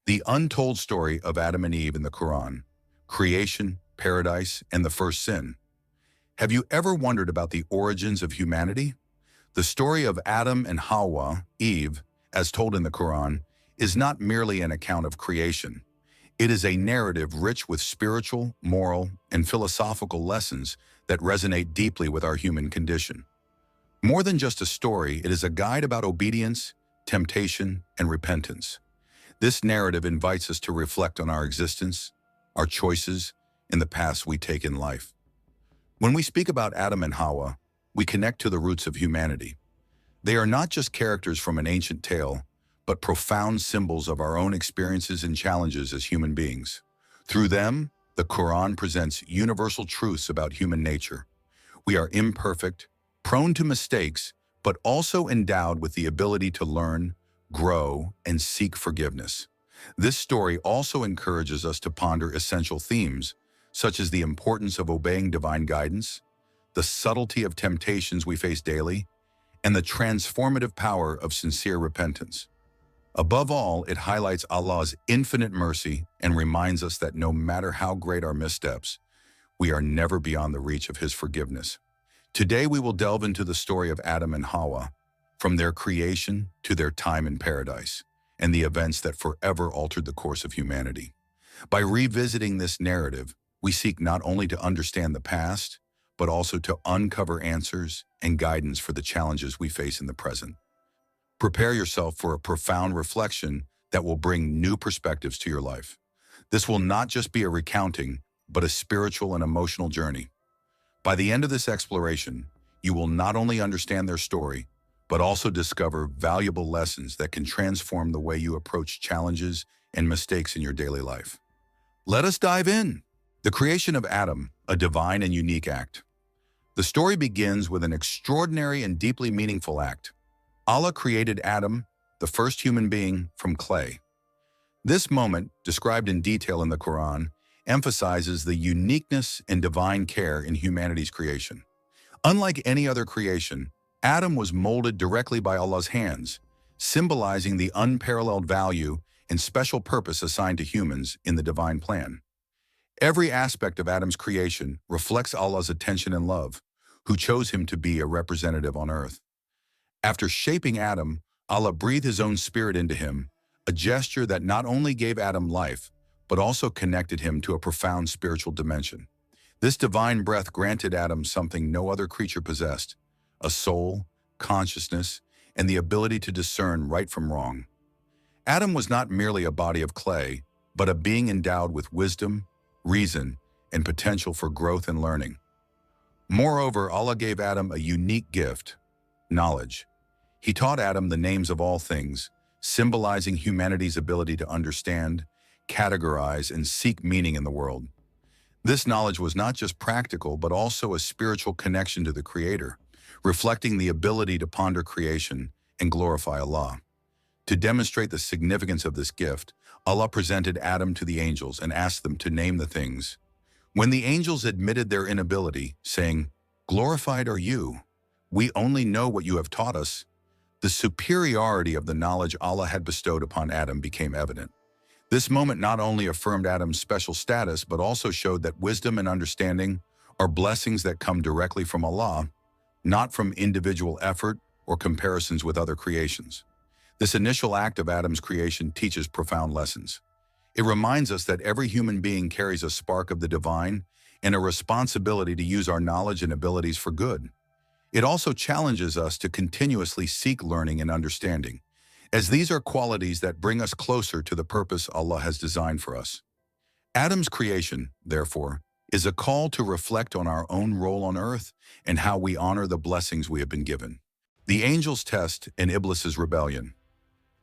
The untold story of Adam and Eve in the Quran, creation, paradise, and the first sin. Have you ever wondered about the origins of humanity? The story of Adam and Hawwa, Eve, as told in the Quran, is not merely an account of creation. It is a narrative rich with spiritual, moral, and philosophical lessons that resonate deeply with our human condition. More than just a story, it is a guide about obedience, temptation, and repentance. This narrative invites us to reflect on our existence, our choices, and the paths we take in life. When we speak about Adam and Hawwa, we connect to the roots of humanity. They are not just characters from an ancient tale, but profound symbols of our own experiences and challenges as human beings. Through them, the Quran presents universal truths about human nature. We are imperfect, prone to mistakes, but also endowed with the ability to learn, grow, and seek forgiveness. This story also encourages us to ponder essential themes, such as the importance of obeying divine guidance, the subtlety of temptations we face daily, and the transformative power of sincere repentance. Above all, it highlights Allah's infinite mercy and reminds us that no matter how great our missteps, we are never beyond the reach of His forgiveness. Today we will delve into the story of Adam and Hawwa, from their creation to their time in paradise, and the events that forever altered the course of humanity. By revisiting this narrative, we seek not only to understand the past, but also to uncover answers and guidance for the challenges we face in the present. Prepare yourself for a profound reflection that will bring new perspectives to your life. This will not just be a recounting, but a spiritual and emotional journey. By the end of this exploration, you will not only understand their story, but also discover valuable lessons that can transform the way you approach challenges and mistakes in your daily life. Let us dive in. The creation of Adam, a divine and unique act. The story begins with an extraordinary and deeply meaningful act. Allah created Adam, the first human being, from clay. This moment, described in detail in the Quran, emphasizes the uniqueness and divine care in humanity's creation. Unlike any other creation, Adam was molded directly by Allah's hands, symbolizing the unparalleled value and special purpose assigned to humans in the divine plan. Every aspect of Adam's creation reflects Allah's attention and love, who chose him to be a representative on earth. After shaping Adam, Allah breathed His own spirit into him, a gesture that not only gave Adam life, but also connected him to a profound spiritual dimension. This divine breath granted Adam something no other creature possessed: a soul, consciousness, and the ability to discern right from wrong. Adam was not merely a body of clay, but a being endowed with wisdom, reason, and potential for growth and learning. Moreover, Allah gave Adam a unique gift: knowledge. He taught Adam the names of all things, symbolizing humanity's ability to understand, categorize, and seek meaning in the world. This knowledge was not just practical, but also a spiritual connection to the Creator, reflecting the ability to ponder creation and glorify Allah. To demonstrate the significance of this gift, Allah presented Adam to the angels and asked them to name the things. When the angels admitted their inability, saying, "Glorified are you, we only know what you have taught us," the superiority of the knowledge Allah had bestowed upon Adam became evident. This moment not only affirmed Adam's special status, but also showed that wisdom and understanding are blessings that come directly from Allah, not from individual effort or comparisons with other creations. This initial act of Adam's creation teaches profound lessons. It reminds us that every human being carries a spark of the divine and a responsibility to use our knowledge and abilities for good. It also challenges us to continuously seek learning and understanding, as these are qualities that bring us closer to the purpose Allah has designed for us. Adam's creation, therefore, is a call to reflect on our own role on earth and how we honor the blessings we have been given. The angel's test and Iblis's rebellion.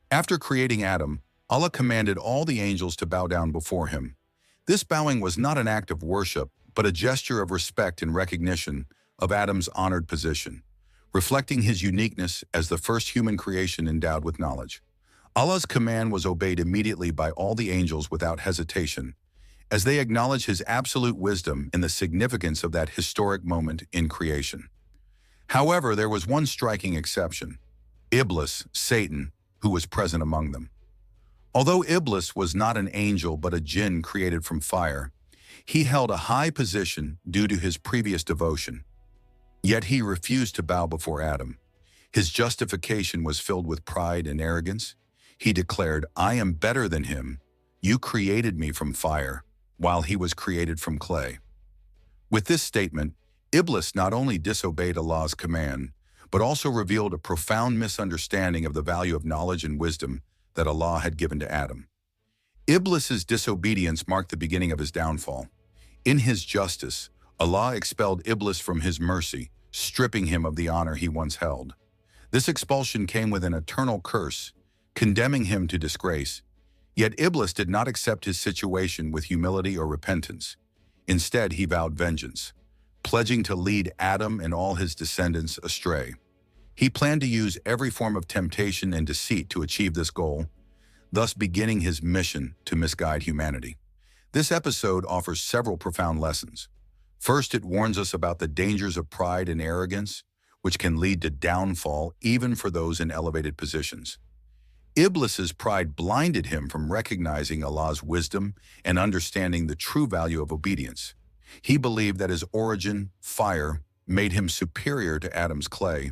After creating Adam, Allah commanded all the angels to bow down before him. This bowing was not an act of worship, but a gesture of respect and recognition of Adam's honored position, reflecting his uniqueness as the first human creation endowed with knowledge. Allah's command was obeyed immediately by all the angels without hesitation, as they acknowledge His absolute wisdom and the significance of that historic moment in creation. However, there was one striking exception: Iblis, Satan, who was present among them. Although Iblis was not an angel but a jinn created from fire, he held a high position due to his previous devotion. Yet he refused to bow before Adam. His justification was filled with pride and arrogance. He declared, "I am better than him. You created me from fire, while he was created from clay." With this statement, Iblis not only disobeyed Allah's command, but also revealed a profound misunderstanding of the value of knowledge and wisdom that Allah had given to Adam. Iblis's disobedience marked the beginning of his downfall. In his justice, Allah expelled Iblis from his mercy, stripping him of the honor he once held. This expulsion came with an eternal curse, condemning him to disgrace. Yet Iblis did not accept his situation with humility or repentance. Instead, he vowed vengeance, pledging to lead Adam and all his descendants astray. He planned to use every form of temptation and deceit to achieve this goal, thus beginning his mission to misguide humanity. This episode offers several profound lessons. First, it warns us about the dangers of pride and arrogance, which can lead to downfall even for those in elevated positions. Iblis's pride blinded him from recognizing Allah's wisdom and understanding the true value of obedience. He believed that his origin, fire, made him superior to Adam's clay,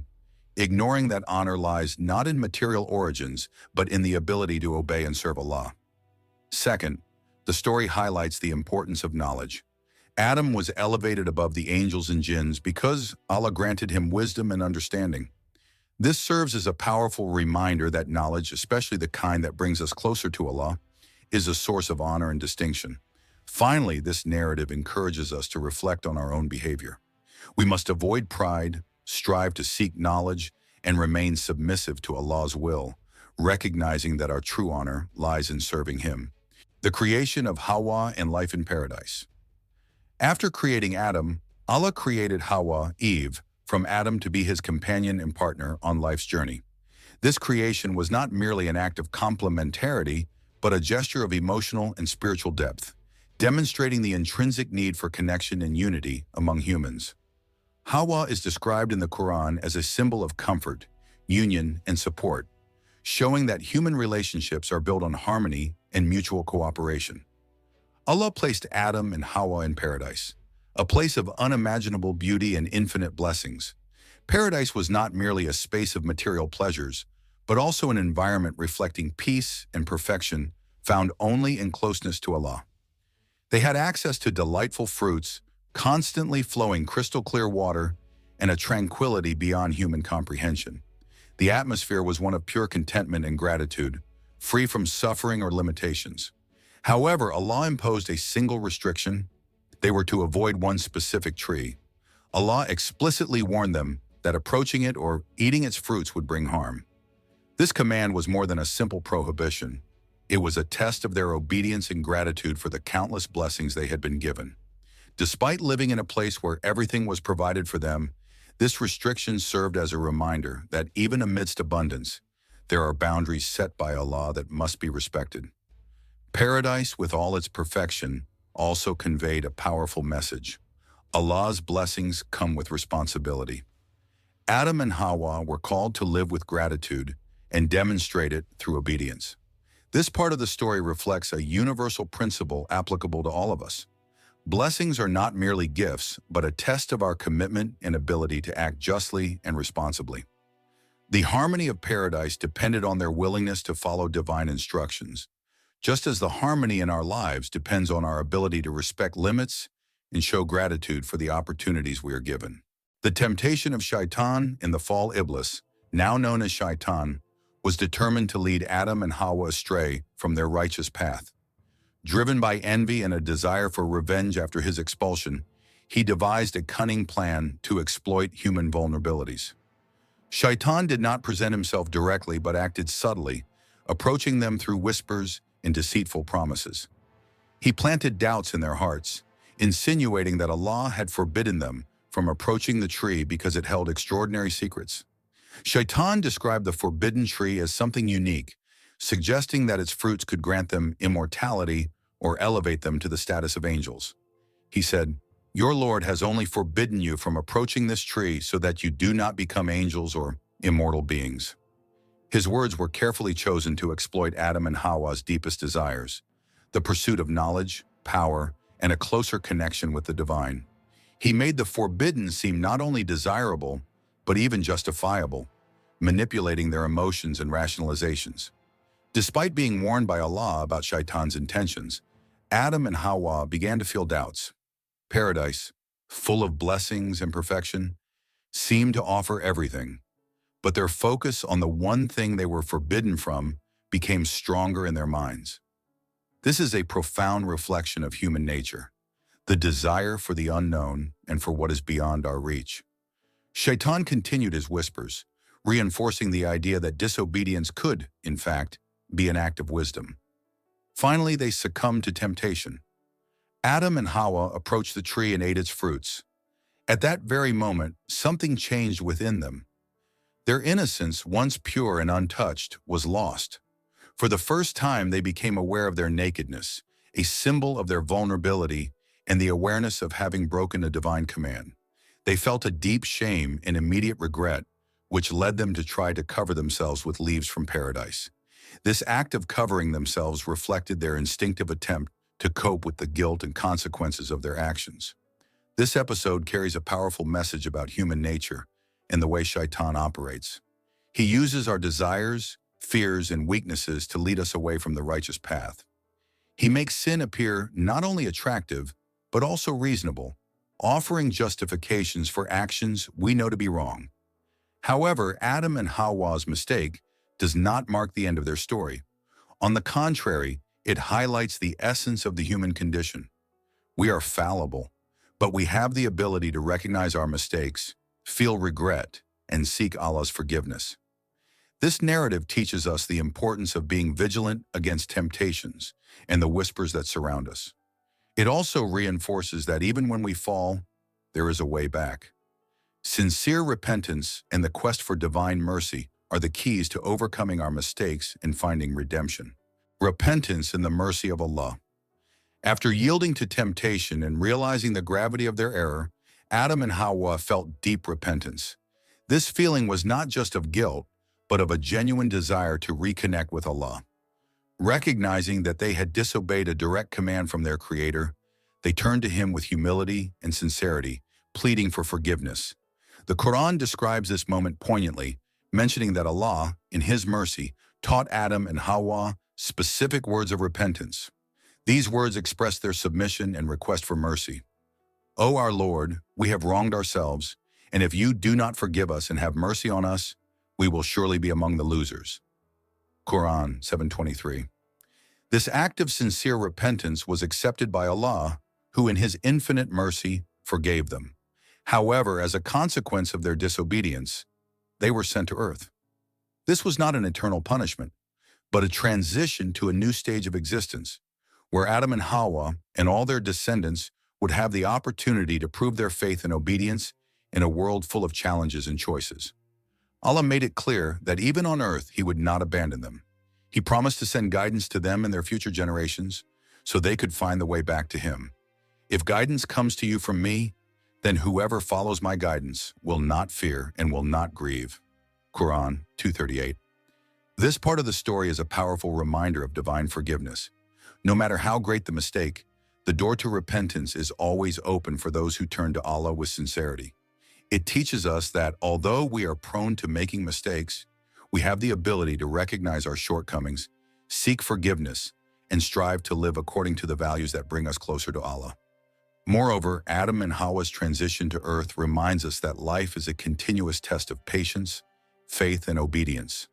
ignoring that honor lies not in material origins, but in the ability to obey and serve Allah. Second, the story highlights the importance of knowledge. Adam was elevated above the angels and jinns because Allah granted him wisdom and understanding. This serves as a powerful reminder that knowledge, especially the kind that brings us closer to Allah, is a source of honor and distinction. Finally, this narrative encourages us to reflect on our own behavior. We must avoid pride, strive to seek knowledge, and remain submissive to Allah's will, recognizing that our true honor lies in serving Him. The creation of Hawwa and life in paradise. After creating Adam, Allah created Hawwa, Eve, from Adam to be his companion and partner on life's journey. This creation was not merely an act of complementarity, but a gesture of emotional and spiritual depth, demonstrating the intrinsic need for connection and unity among humans. Hawwa is described in the Quran as a symbol of comfort, union, and support, showing that human relationships are built on harmony and mutual cooperation. Allah placed Adam and Hawwa in paradise, a place of unimaginable beauty and infinite blessings. Paradise was not merely a space of material pleasures, but also an environment reflecting peace and perfection found only in closeness to Allah. They had access to delightful fruits, constantly flowing crystal-clear water, and a tranquility beyond human comprehension. The atmosphere was one of pure contentment and gratitude, free from suffering or limitations. However, Allah imposed a single restriction. They were to avoid one specific tree. Allah explicitly warned them that approaching it or eating its fruits would bring harm. This command was more than a simple prohibition. It was a test of their obedience and gratitude for the countless blessings they had been given. Despite living in a place where everything was provided for them, this restriction served as a reminder that even amidst abundance, there are boundaries set by Allah that must be respected. Paradise, with all its perfection, also conveyed a powerful message. Allah's blessings come with responsibility. Adam and Hawwa were called to live with gratitude and demonstrate it through obedience. This part of the story reflects a universal principle applicable to all of us. Blessings are not merely gifts, but a test of our commitment and ability to act justly and responsibly. The harmony of paradise depended on their willingness to follow divine instructions, just as the harmony in our lives depends on our ability to respect limits and show gratitude for the opportunities we are given. The temptation of Shaitan in the fall Iblis, now known as Shaitan, was determined to lead Adam and Hawwa astray from their righteous path. Driven by envy and a desire for revenge after his expulsion, he devised a cunning plan to exploit human vulnerabilities. Shaitan did not present himself directly but acted subtly, approaching them through whispers and deceitful promises. He planted doubts in their hearts, insinuating that Allah had forbidden them from approaching the tree because it held extraordinary secrets. Shaitan described the forbidden tree as something unique, suggesting that its fruits could grant them immortality or elevate them to the status of angels. He said, "Your Lord has only forbidden you from approaching this tree so that you do not become angels or immortal beings." His words were carefully chosen to exploit Adam and Hawwa's deepest desires, the pursuit of knowledge, power, and a closer connection with the divine. He made the forbidden seem not only desirable, but even justifiable, manipulating their emotions and rationalizations. Despite being warned by Allah about Shaitan's intentions, Adam and Hawwa began to feel doubts. Paradise, full of blessings and perfection, seemed to offer everything, but their focus on the one thing they were forbidden from became stronger in their minds. This is a profound reflection of human nature, the desire for the unknown and for what is beyond our reach. Shaitan continued his whispers, reinforcing the idea that disobedience could, in fact, be an act of wisdom. Finally, they succumbed to temptation. Adam and Hawwa approached the tree and ate its fruits. At that very moment, something changed within them. Their innocence, once pure and untouched, was lost. For the first time, they became aware of their nakedness, a symbol of their vulnerability and the awareness of having broken a divine command. They felt a deep shame and immediate regret, which led them to try to cover themselves with leaves from paradise. This act of covering themselves reflected their instinctive attempt to cope with the guilt and consequences of their actions. This episode carries a powerful message about human nature and the way Shaitan operates. He uses our desires, fears, and weaknesses to lead us away from the righteous path. He makes sin appear not only attractive, but also reasonable, offering justifications for actions we know to be wrong. However, Adam and Hawwa's mistake does not mark the end of their story. On the contrary, it highlights the essence of the human condition. We are fallible, but we have the ability to recognize our mistakes, feel regret, and seek Allah's forgiveness. This narrative teaches us the importance of being vigilant against temptations and the whispers that surround us. It also reinforces that even when we fall, there is a way back. Sincere repentance and the quest for divine mercy are the keys to overcoming our mistakes and finding redemption. Repentance and the mercy of Allah. After yielding to temptation and realizing the gravity of their error, Adam and Hawwa felt deep repentance. This feeling was not just of guilt, but of a genuine desire to reconnect with Allah. Recognizing that they had disobeyed a direct command from their Creator, they turned to Him with humility and sincerity, pleading for forgiveness. The Quran describes this moment poignantly, mentioning that Allah, in His mercy, taught Adam and Hawwa specific words of repentance. These words express their submission and request for mercy. O our Lord, we have wronged ourselves, and if you do not forgive us and have mercy on us, we will surely be among the losers. Quran 7:23. This act of sincere repentance was accepted by Allah, who in His infinite mercy forgave them. However, as a consequence of their disobedience, they were sent to earth. This was not an eternal punishment, but a transition to a new stage of existence, where Adam and Hawwa and all their descendants would have the opportunity to prove their faith and obedience in a world full of challenges and choices. Allah made it clear that even on earth, He would not abandon them. He promised to send guidance to them and their future generations so they could find the way back to Him. If guidance comes to you from me, then whoever follows my guidance will not fear and will not grieve. Quran 2:38. This part of the story is a powerful reminder of divine forgiveness. No matter how great the mistake, the door to repentance is always open for those who turn to Allah with sincerity. It teaches us that although we are prone to making mistakes, we have the ability to recognize our shortcomings, seek forgiveness, and strive to live according to the values that bring us closer to Allah. Moreover, Adam and Hawwa's transition to earth reminds us that life is a continuous test of patience, faith, and obedience.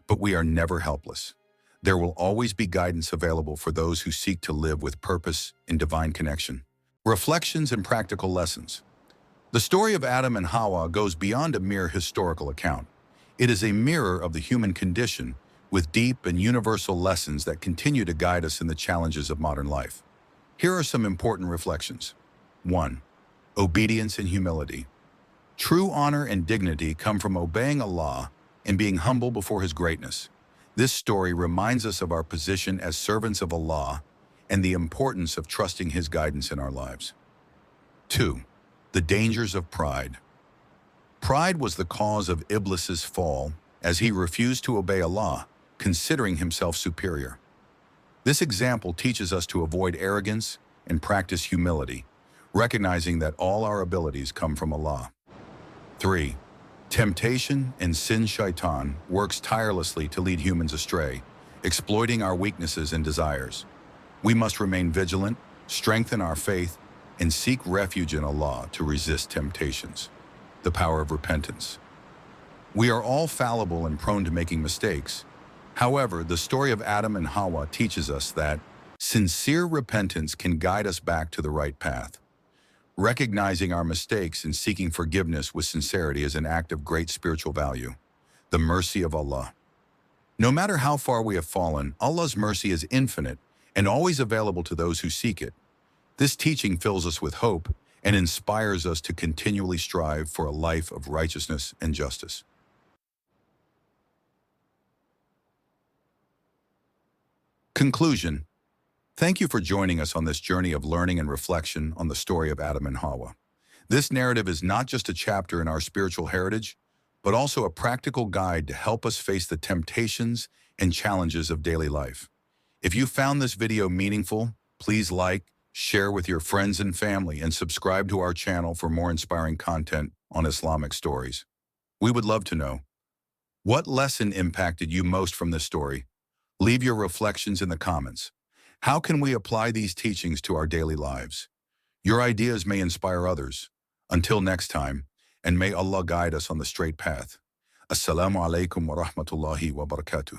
But we are never helpless. There will always be guidance available for those who seek to live with purpose in divine connection. Reflections and practical lessons. The story of Adam and Hawwa goes beyond a mere historical account. It is a mirror of the human condition with deep and universal lessons that continue to guide us in the challenges of modern life. Here are some important reflections. 1. Obedience and humility. True honor and dignity come from obeying Allah and being humble before His greatness. This story reminds us of our position as servants of Allah and the importance of trusting His guidance in our lives. 2. The dangers of pride. Pride was the cause of Iblis's fall, as he refused to obey Allah, considering himself superior. This example teaches us to avoid arrogance and practice humility, recognizing that all our abilities come from Allah. 3. Temptation and sin shaitan works tirelessly to lead humans astray, exploiting our weaknesses and desires. We must remain vigilant, strengthen our faith, and seek refuge in Allah to resist temptations. The power of repentance. We are all fallible and prone to making mistakes. However, the story of Adam and Hawwa teaches us that sincere repentance can guide us back to the right path. Recognizing our mistakes and seeking forgiveness with sincerity is an act of great spiritual value. The mercy of Allah. No matter how far we have fallen, Allah's mercy is infinite and always available to those who seek it. This teaching fills us with hope and inspires us to continually strive for a life of righteousness and justice. Conclusion. Thank you for joining us on this journey of learning and reflection on the story of Adam and Hawwa. This narrative is not just a chapter in our spiritual heritage, but also a practical guide to help us face the temptations and challenges of daily life. If you found this video meaningful, please like, share with your friends and family, and subscribe to our channel for more inspiring content on Islamic stories. We would love to know, what lesson impacted you most from this story? Leave your reflections in the comments. How can we apply these teachings to our daily lives? Your ideas may inspire others. Until next time, and may Allah guide us on the straight path. Assalamu alaikum wa rahmatullahi wa barakatuh.